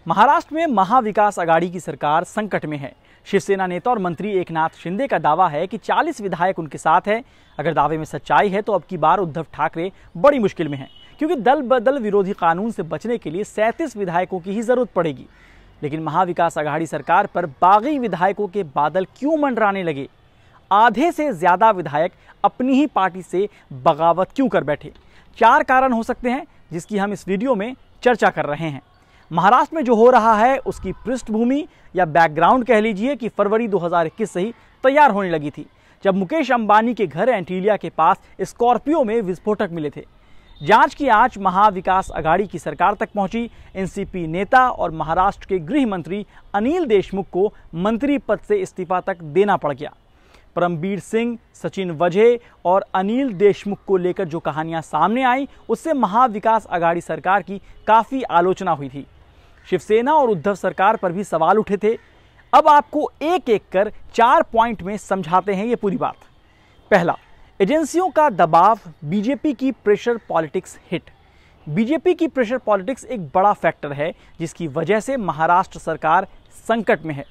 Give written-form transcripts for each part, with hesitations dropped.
महाराष्ट्र में महाविकास आघाड़ी की सरकार संकट में है। शिवसेना नेता और मंत्री एकनाथ शिंदे का दावा है कि 40 विधायक उनके साथ है। अगर दावे में सच्चाई है तो अब की बार उद्धव ठाकरे बड़ी मुश्किल में हैं, क्योंकि दल बदल विरोधी कानून से बचने के लिए 37 विधायकों की ही जरूरत पड़ेगी। लेकिन महाविकास आघाड़ी सरकार पर बागी विधायकों के बादल क्यों मंडराने लगे? आधे से ज्यादा विधायक अपनी ही पार्टी से बगावत क्यों कर बैठे? 4 कारण हो सकते हैं जिसकी हम इस वीडियो में चर्चा कर रहे हैं। महाराष्ट्र में जो हो रहा है उसकी पृष्ठभूमि या बैकग्राउंड कह लीजिए कि फरवरी 2021 से ही तैयार होने लगी थी, जब मुकेश अंबानी के घर एंटीलिया के पास स्कॉर्पियो में विस्फोटक मिले थे। जांच की आंच महाविकास आघाड़ी की सरकार तक पहुंची। एनसीपी नेता और महाराष्ट्र के गृह मंत्री अनिल देशमुख को मंत्री पद से इस्तीफा तक देना पड़ गया। परमबीर सिंह, सचिन वजह और अनिल देशमुख को लेकर जो कहानियां सामने आई, उससे महाविकास आघाड़ी सरकार की काफी आलोचना हुई थी। शिवसेना और उद्धव सरकार पर भी सवाल उठे थे। अब आपको एक एक कर 4 पॉइंट में समझाते हैं ये पूरी बात। पहला, एजेंसियों का दबाव, बीजेपी की प्रेशर पॉलिटिक्स हिट। बीजेपी की प्रेशर पॉलिटिक्स एक बड़ा फैक्टर है जिसकी वजह से महाराष्ट्र सरकार संकट में है।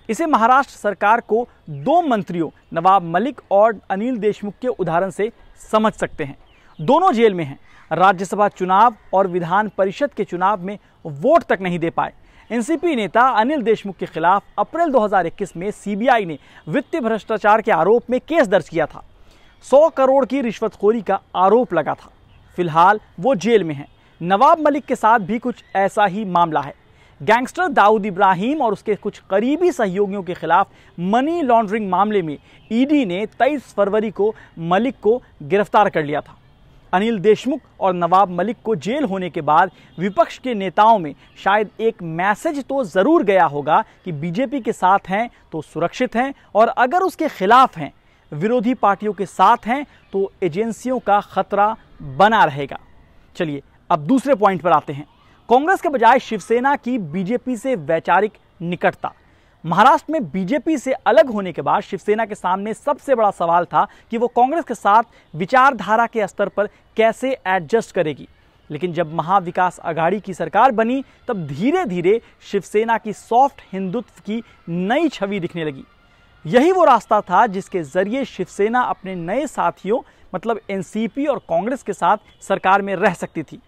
इसे महाराष्ट्र सरकार को 2 मंत्रियों नवाब मलिक और अनिल देशमुख के उदाहरण से समझ सकते हैं। दोनों जेल में हैं। राज्यसभा चुनाव और विधान परिषद के चुनाव में वोट तक नहीं दे पाए। एनसीपी नेता अनिल देशमुख के खिलाफ अप्रैल 2021 में सीबीआई ने वित्तीय भ्रष्टाचार के आरोप में केस दर्ज किया था। 100 करोड़ की रिश्वतखोरी का आरोप लगा था। फिलहाल वो जेल में हैं। नवाब मलिक के साथ भी कुछ ऐसा ही मामला है। गैंगस्टर दाऊद इब्राहिम और उसके कुछ करीबी सहयोगियों के खिलाफ मनी लॉन्ड्रिंग मामले में ईडी ने 23 फरवरी को मलिक को गिरफ्तार कर लिया था। अनिल देशमुख और नवाब मलिक को जेल होने के बाद विपक्ष के नेताओं में शायद एक मैसेज तो जरूर गया होगा कि बीजेपी के साथ हैं तो सुरक्षित हैं, और अगर उसके खिलाफ हैं, विरोधी पार्टियों के साथ हैं, तो एजेंसियों का खतरा बना रहेगा। चलिए अब दूसरे पॉइंट पर आते हैं। कांग्रेस के बजाय शिवसेना की बीजेपी से वैचारिक निकटता। महाराष्ट्र में बीजेपी से अलग होने के बाद शिवसेना के सामने सबसे बड़ा सवाल था कि वो कांग्रेस के साथ विचारधारा के स्तर पर कैसे एडजस्ट करेगी। लेकिन जब महाविकास आघाड़ी की सरकार बनी तब धीरे धीरे शिवसेना की सॉफ्ट हिंदुत्व की नई छवि दिखने लगी। यही वो रास्ता था जिसके जरिए शिवसेना अपने नए साथियों मतलब एनसीपी और कांग्रेस के साथ सरकार में रह सकती थी।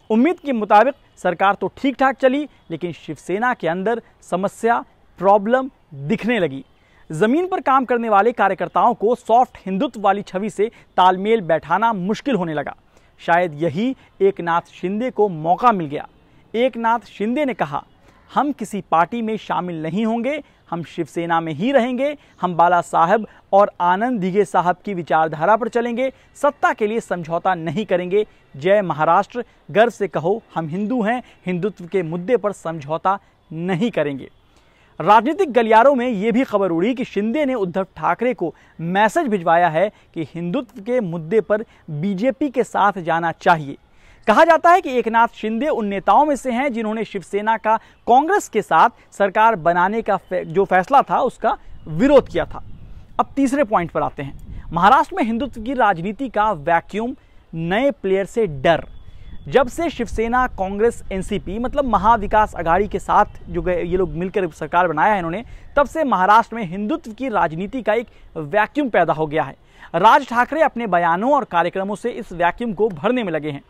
उम्मीद के मुताबिक सरकार तो ठीक ठाक चली, लेकिन शिवसेना के अंदर समस्या, प्रॉब्लम दिखने लगी। जमीन पर काम करने वाले कार्यकर्ताओं को सॉफ्ट हिंदुत्व वाली छवि से तालमेल बैठाना मुश्किल होने लगा। शायद यही एकनाथ शिंदे को मौका मिल गया। एकनाथ शिंदे ने कहा, हम किसी पार्टी में शामिल नहीं होंगे, हम शिवसेना में ही रहेंगे, हम बाला साहब और आनंद दिघे साहब की विचारधारा पर चलेंगे, सत्ता के लिए समझौता नहीं करेंगे। जय महाराष्ट्र, गर्व से कहो हम हिंदू हैं, हिंदुत्व के मुद्दे पर समझौता नहीं करेंगे। राजनीतिक गलियारों में यह भी खबर उड़ी कि शिंदे ने उद्धव ठाकरे को मैसेज भिजवाया है कि हिंदुत्व के मुद्दे पर बीजेपी के साथ जाना चाहिए। कहा जाता है कि एकनाथ शिंदे उन नेताओं में से हैं जिन्होंने शिवसेना का कांग्रेस के साथ सरकार बनाने का जो फैसला था उसका विरोध किया था। अब तीसरे पॉइंट पर आते हैं। महाराष्ट्र में हिंदुत्व की राजनीति का वैक्यूम, नए प्लेयर से डर। जब से शिवसेना, कांग्रेस, एनसीपी मतलब महाविकास आघाड़ी के साथ जो ये लोग मिलकर सरकार बनाया है इन्होंने, तब से महाराष्ट्र में हिंदुत्व की राजनीति का एक वैक्यूम पैदा हो गया है। राज ठाकरे अपने बयानों और कार्यक्रमों से इस वैक्यूम को भरने में लगे हैं।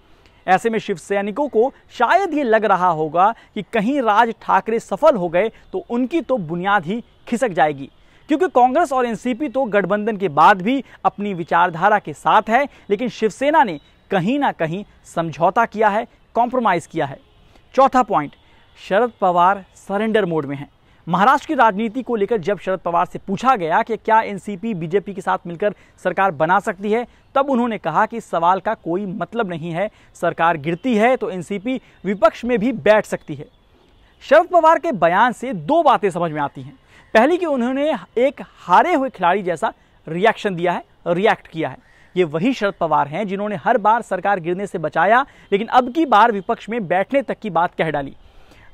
ऐसे में शिव सैनिकों को शायद ये लग रहा होगा कि कहीं राज ठाकरे सफल हो गए तो उनकी तो बुनियाद ही खिसक जाएगी, क्योंकि कांग्रेस और एनसीपी तो गठबंधन के बाद भी अपनी विचारधारा के साथ है, लेकिन शिवसेना ने कहीं ना कहीं समझौता किया है, कॉम्प्रोमाइज किया है। चौथा point, Sharad Pawar surrender mode में हैं। महाराष्ट्र की राजनीति को लेकर जब शरद पवार से पूछा गया कि क्या एनसीपी बीजेपी के साथ मिलकर सरकार बना सकती है, तब उन्होंने कहा कि इस सवाल का कोई मतलब नहीं है, सरकार गिरती है तो एनसीपी विपक्ष में भी बैठ सकती है। शरद पवार के बयान से 2 बातें समझ में आती हैं। पहली कि उन्होंने एक हारे हुए खिलाड़ी जैसा रिएक्शन दिया है, रिएक्ट किया है। ये वही शरद पवार हैं जिन्होंने हर बार सरकार गिरने से बचाया, लेकिन अब की बार विपक्ष में बैठने तक की बात कह डाली।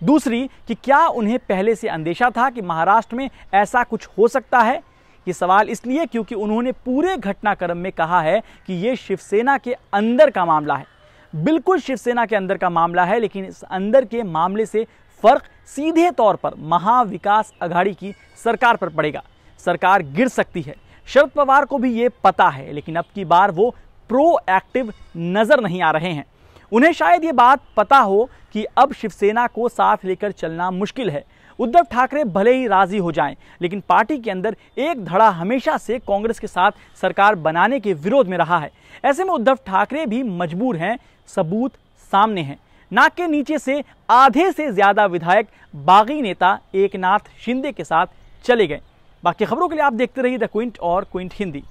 दूसरी कि क्या उन्हें पहले से अंदेशा था कि महाराष्ट्र में ऐसा कुछ हो सकता है? ये सवाल इसलिए क्योंकि उन्होंने पूरे घटनाक्रम में कहा है कि ये शिवसेना के अंदर का मामला है। बिल्कुल शिवसेना के अंदर का मामला है, लेकिन इस अंदर के मामले से फर्क सीधे तौर पर महाविकास आघाड़ी की सरकार पर पड़ेगा। सरकार गिर सकती है। शरद पवार को भी ये पता है, लेकिन अब की बार वो प्रोएक्टिव नजर नहीं आ रहे हैं। उन्हें शायद ये बात पता हो कि अब शिवसेना को साथ लेकर चलना मुश्किल है। उद्धव ठाकरे भले ही राजी हो जाएं, लेकिन पार्टी के अंदर एक धड़ा हमेशा से कांग्रेस के साथ सरकार बनाने के विरोध में रहा है। ऐसे में उद्धव ठाकरे भी मजबूर हैं। सबूत सामने हैं। नाक के नीचे से आधे से ज्यादा विधायक बागी नेता एकनाथ शिंदे के साथ चले गए। बाकी खबरों के लिए आप देखते रहिए द क्विंट और क्विंट हिंदी।